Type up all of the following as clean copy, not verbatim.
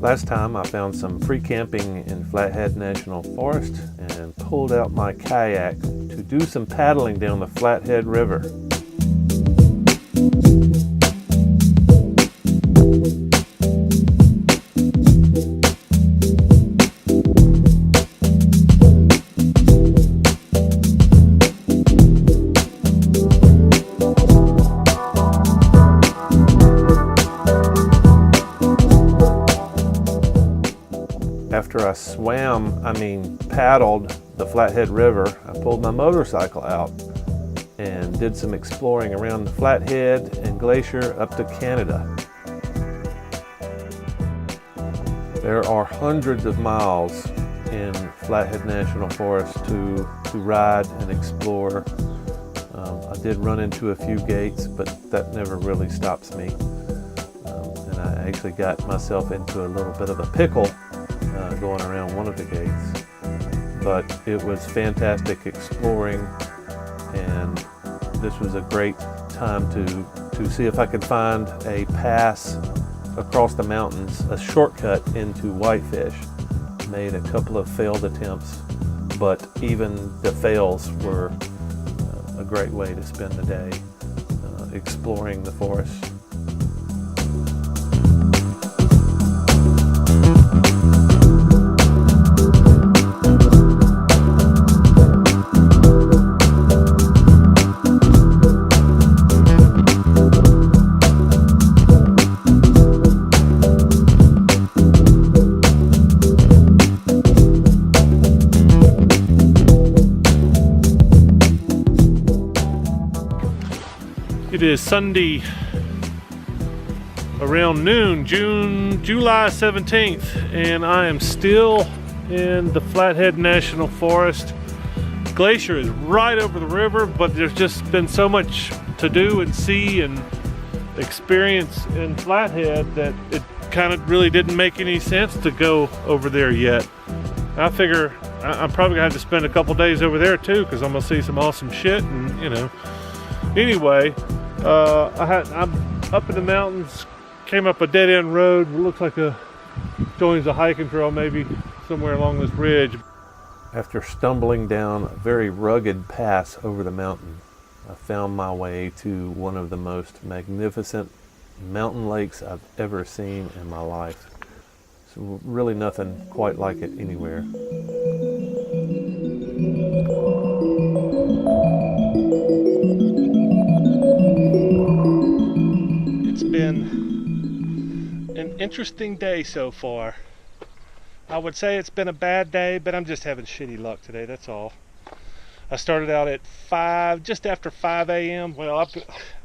Last time I found some free camping in Flathead National Forest and pulled out my kayak to do some paddling down the Flathead River. After I paddled the Flathead River, I pulled my motorcycle out and did some exploring around the Flathead and Glacier up to Canada. There are hundreds of miles in Flathead National Forest to ride and explore. I did run into a few gates, but that never really stops me. And I actually got myself into a little bit of a pickle going around one of the gates, but it was fantastic exploring, and this was a great time to see if I could find a pass across the mountains, a shortcut into Whitefish. Made a couple of failed attempts, but even the fails were a great way to spend the day exploring the forest. It is Sunday around noon, July 17th, and I am still in the Flathead National Forest. Glacier is right over the river, but there's just been so much to do and see and experience in Flathead that it kind of really didn't make any sense to go over there yet. I figure I'm probably gonna have to spend a couple days over there too, because I'm gonna see some awesome shit, and anyway, I'm up in the mountains, came up a dead-end road. It looks like joins a hiking trail maybe somewhere along this ridge. After stumbling down a very rugged pass over the mountain, I found my way to one of the most magnificent mountain lakes I've ever seen in my life. There's really nothing quite like it anywhere. It's been an interesting day so far. I would say it's been a bad day, but I'm just having shitty luck today, that's all. I started out at just after 5 a.m. Well, I've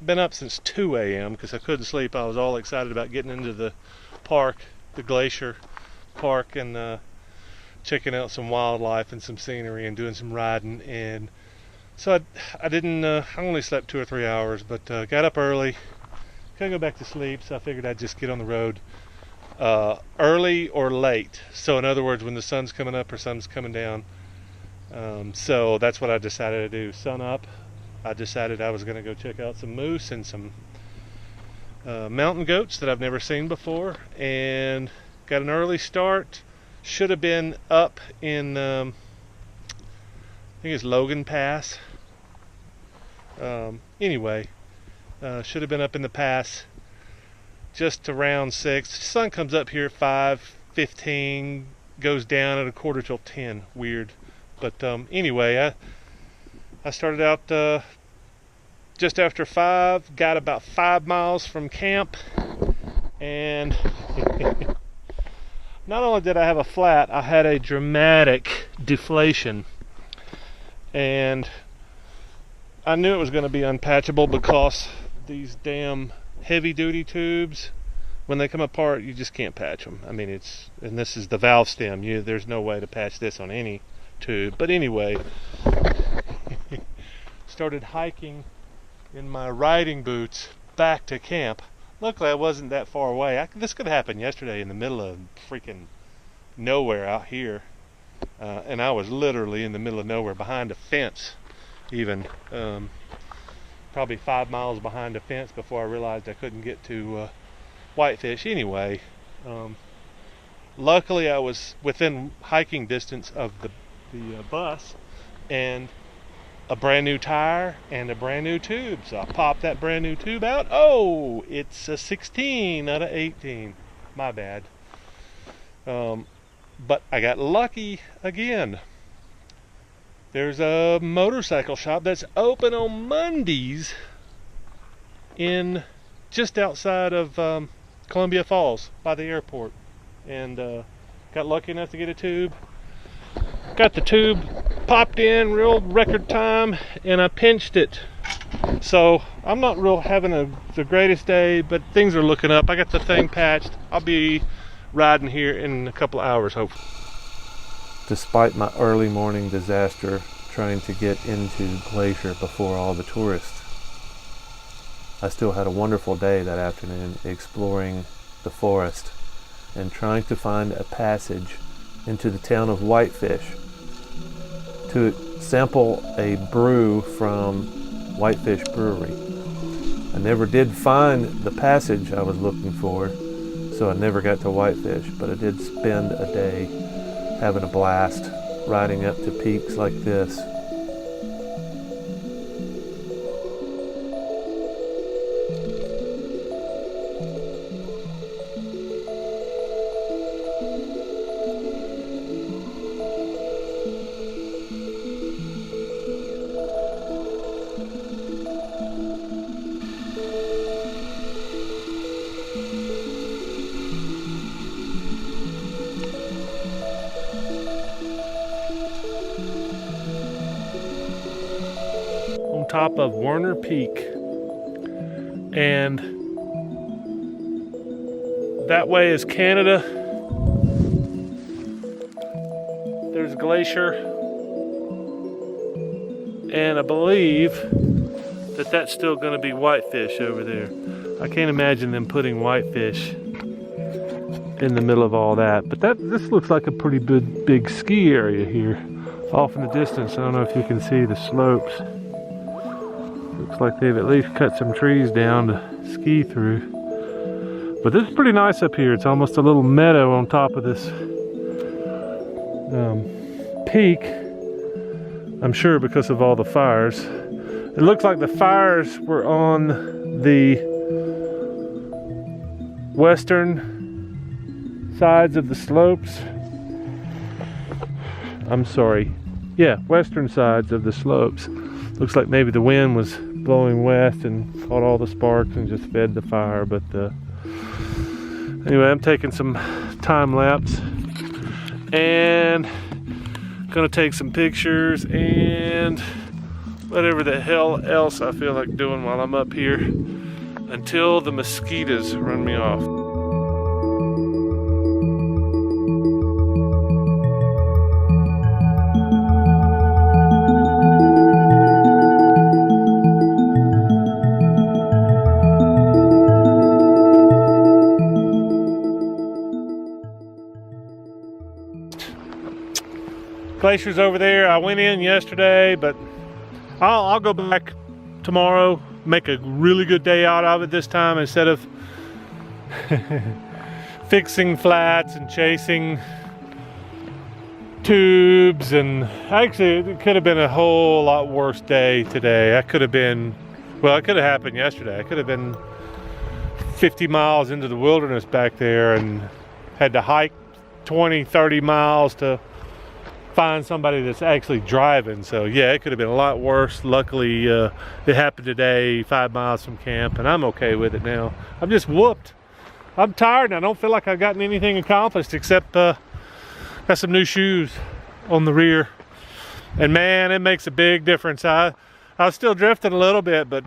been up since 2 a.m. because I couldn't sleep. I was all excited about getting into the park, the Glacier Park, and checking out some wildlife and some scenery and doing some riding. And so I only slept 2 or 3 hours, but got up early. Couldn't go back to sleep, so I figured I'd just get on the road early or late. So in other words, when the sun's coming up or sun's coming down. So that's what I decided to do. Sun up, I decided I was going to go check out some moose and some mountain goats that I've never seen before, and got an early start. Should have been up in I think it's Logan Pass. Anyway, should have been up in the pass just around 6. The sun comes up here at 5:15, goes down at 9:45. Weird. But anyway, I started out just after 5, got about 5 miles from camp, and not only did I have a flat, I had a dramatic deflation, and I knew it was going to be unpatchable because these damn heavy-duty tubes, when they come apart, you just can't patch them. I mean, and this is the valve stem. There's no way to patch this on any tube. But anyway, started hiking in my riding boots back to camp. Luckily, I wasn't that far away. This could happen yesterday in the middle of freaking nowhere out here, and I was literally in the middle of nowhere, behind a fence, even probably 5 miles behind a fence before I realized I couldn't get to Whitefish. Anyway, Luckily, I was within hiking distance of the bus, and a brand new tire and a brand new tube. So I popped that brand new tube out. Oh, it's a 16 out of 18. My bad. But I got lucky again. There's a motorcycle shop that's open on Mondays in just outside of Columbia Falls by the airport, and got lucky enough to get a tube. Got the tube popped in real record time, and I pinched it. So I'm not real having the greatest day, but things are looking up. I got the thing patched. I'll be riding here in a couple of hours, hopefully. Despite my early morning disaster trying to get into Glacier before all the tourists, I still had a wonderful day that afternoon exploring the forest and trying to find a passage into the town of Whitefish to sample a brew from Whitefish Brewery. I never did find the passage I was looking for, so I never got to Whitefish, but I did spend a day having a blast riding up to peaks like this. Top of Werner Peak, and that way is Canada. There's Glacier, and I believe that that's still going to be Whitefish over there. I can't imagine them putting Whitefish in the middle of all that, but this looks like a pretty big ski area here off in the distance. I don't know if you can see the slopes. Looks like they've at least cut some trees down to ski through. But this is pretty nice up here. It's almost a little meadow on top of this peak. I'm sure because of all the fires. It looks like the fires were on the western sides of the slopes. I'm sorry. Yeah, western sides of the slopes. Looks like maybe the wind was blowing west and caught all the sparks and just fed the fire. But anyway, I'm taking some time lapse and gonna take some pictures and whatever the hell else I feel like doing while I'm up here until the mosquitoes run me off. Glacier's over there. I went in yesterday, but I'll go back tomorrow, make a really good day out of it this time instead of fixing flats and chasing tubes. And actually it could have been a whole lot worse day today. It could have happened yesterday. I could have been 50 miles into the wilderness back there and had to hike 20-30 miles to find somebody that's actually driving. So yeah, it could have been a lot worse. Luckily it happened today, 5 miles from camp, and I'm okay with it now. I'm just whooped. I'm tired and I don't feel like I've gotten anything accomplished except got some new shoes on the rear, and man, it makes a big difference. I was still drifting a little bit, but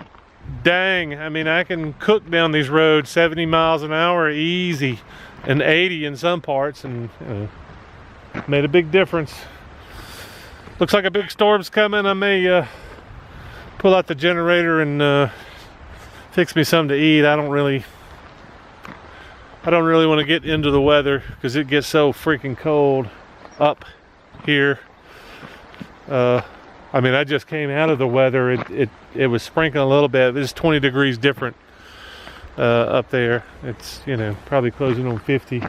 dang, I mean, I can cook down these roads 70 miles an hour easy and 80 in some parts, and made a big difference. Looks like a big storm's coming. I may pull out the generator and fix me something to eat. I don't really want to get into the weather because it gets so freaking cold up here. I mean, I just came out of the weather. It was sprinkling a little bit. It was 20 degrees different up there. It's, you know, probably closing on 50.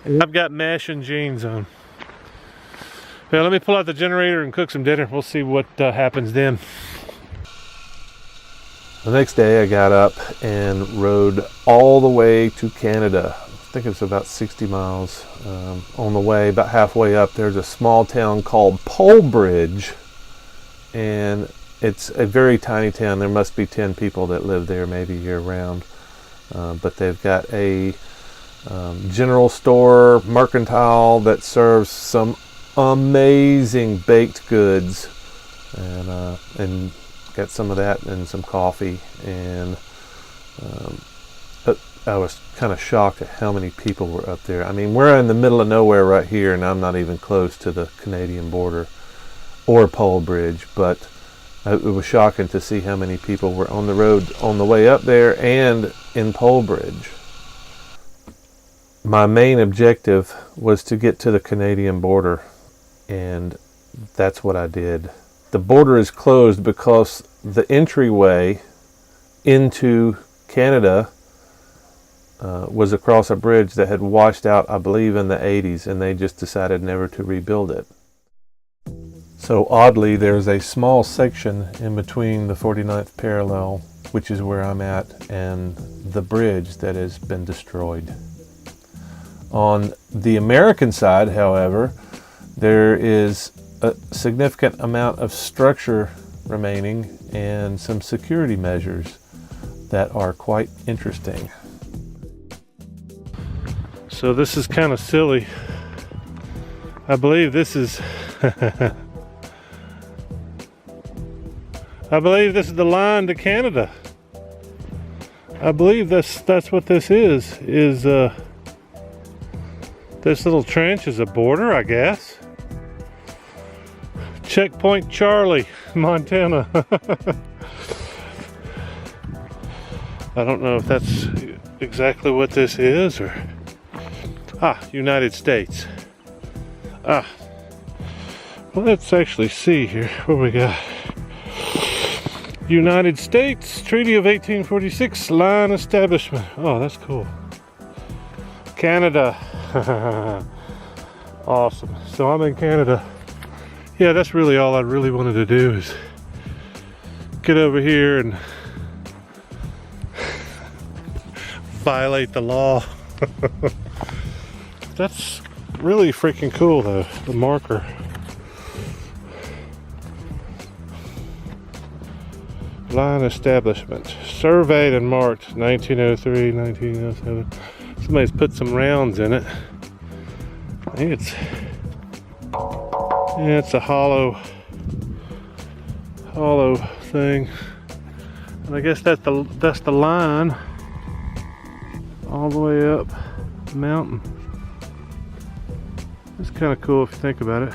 And I've got mashing jeans on. Well, let me pull out the generator and cook some dinner. We'll see what happens then. The next day I got up and rode all the way to Canada. I think it's about 60 miles. On the way, about halfway up, there's a small town called Polebridge, and it's a very tiny town. There must be 10 people that live there, maybe year round. But they've got a general store, mercantile, that serves some amazing baked goods, and got some of that and some coffee. And I was kind of shocked at how many people were up there. I mean, we're in the middle of nowhere right here, and I'm not even close to the Canadian border or Polebridge, but it was shocking to see how many people were on the road on the way up there and in Polebridge. My main objective was to get to the Canadian border, and that's what I did. The border is closed because the entryway into Canada was across a bridge that had washed out, I believe, in the 80s, and they just decided never to rebuild it. So oddly, there's a small section in between the 49th parallel, which is where I'm at, and the bridge that has been destroyed. On the American side, however, there is a significant amount of structure remaining and some security measures that are quite interesting. So this is kind of silly. I believe this is I believe this is the line to Canada. I believe that's what this is this little trench is a border, I guess. Checkpoint Charlie, Montana. I don't know if that's exactly what this is, or United States. Well, let's actually see here what we got. United States Treaty of 1846 line establishment. Oh, that's cool. Canada. Awesome. So I'm in Canada. Yeah, that's really all I really wanted to do, is get over here and violate the law. That's really freaking cool, though, the marker. Line establishment. Surveyed and marked 1903, 1907. Somebody's put some rounds in it. I think it's a hollow thing. And I guess that's the line all the way up the mountain. It's kind of cool if you think about it.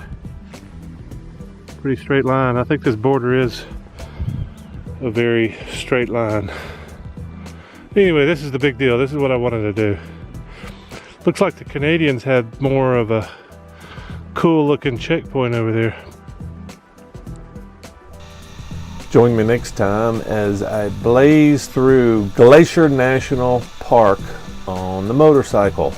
Pretty straight line. I think this border is a very straight line. Anyway, this is the big deal. This is what I wanted to do. Looks like the Canadians had more of a cool looking checkpoint over there. Join me next time as I blaze through Glacier National Park on the motorcycle.